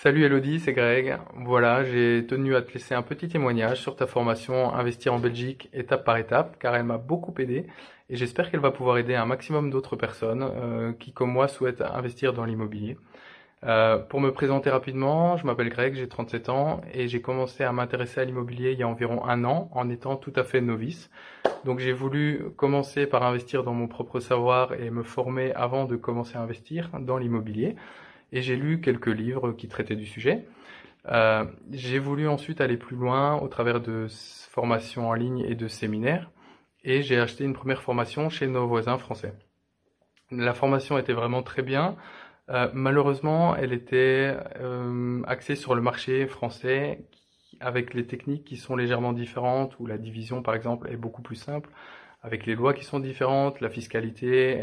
Salut Elodie, c'est Greg. Voilà, j'ai tenu à te laisser un petit témoignage sur ta formation Investir en Belgique étape par étape, car elle m'a beaucoup aidé et j'espère qu'elle va pouvoir aider un maximum d'autres personnes qui, comme moi, souhaitent investir dans l'immobilier. Pour me présenter rapidement, je m'appelle Greg, j'ai 37 ans et j'ai commencé à m'intéresser à l'immobilier il y a environ un an en étant tout à fait novice. Donc j'ai voulu commencer par investir dans mon propre savoir et me former avant de commencer à investir dans l'immobilier. Et j'ai lu quelques livres qui traitaient du sujet. J'ai voulu ensuite aller plus loin au travers de formations en ligne et de séminaires. Et j'ai acheté une première formation chez nos voisins français. La formation était vraiment très bien. Malheureusement, elle était axée sur le marché français avec les techniques qui sont légèrement différentes, où la division, par exemple, est beaucoup plus simple, avec les lois qui sont différentes, la fiscalité,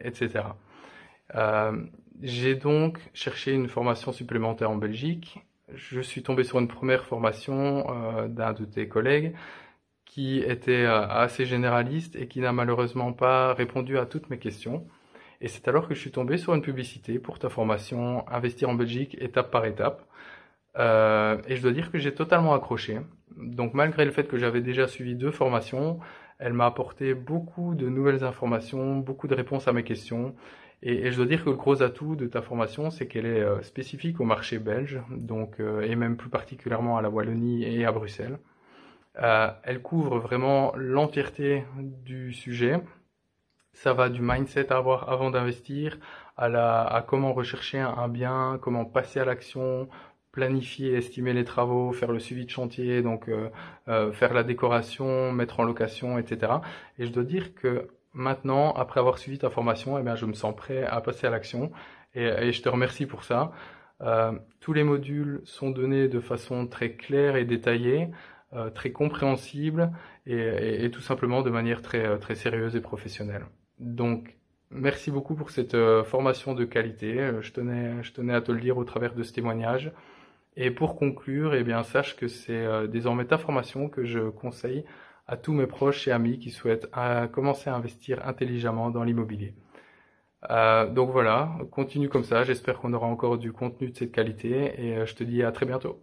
etc. Euh, j'ai donc cherché une formation supplémentaire en Belgique. Je suis tombé sur une première formation d'un de tes collègues qui était assez généraliste et qui n'a malheureusement pas répondu à toutes mes questions. Et c'est alors que je suis tombé sur une publicité pour ta formation Investir en Belgique étape par étape. Et je dois dire que j'ai totalement accroché. Donc malgré le fait que j'avais déjà suivi deux formations, elle m'a apporté beaucoup de nouvelles informations, beaucoup de réponses à mes questions. Et je dois dire que le gros atout de ta formation, c'est qu'elle est spécifique au marché belge, donc, et même plus particulièrement à la Wallonie et à Bruxelles. Elle couvre vraiment l'entièreté du sujet. Ça va du mindset à avoir avant d'investir, à comment rechercher un bien, comment passer à l'action, planifier, estimer les travaux, faire le suivi de chantier, donc faire la décoration, mettre en location, etc. Et je dois dire que maintenant, après avoir suivi ta formation, eh bien, je me sens prêt à passer à l'action et je te remercie pour ça. Tous les modules sont donnés de façon très claire et détaillée, très compréhensible et tout simplement de manière très sérieuse et professionnelle. Donc, merci beaucoup pour cette formation de qualité. Je tenais à te le dire au travers de ce témoignage. Et pour conclure, eh bien, sache que c'est désormais ta formation que je conseille à tous mes proches et amis qui souhaitent commencer à investir intelligemment dans l'immobilier. Donc voilà, continue comme ça. J'espère qu'on aura encore du contenu de cette qualité et je te dis à très bientôt.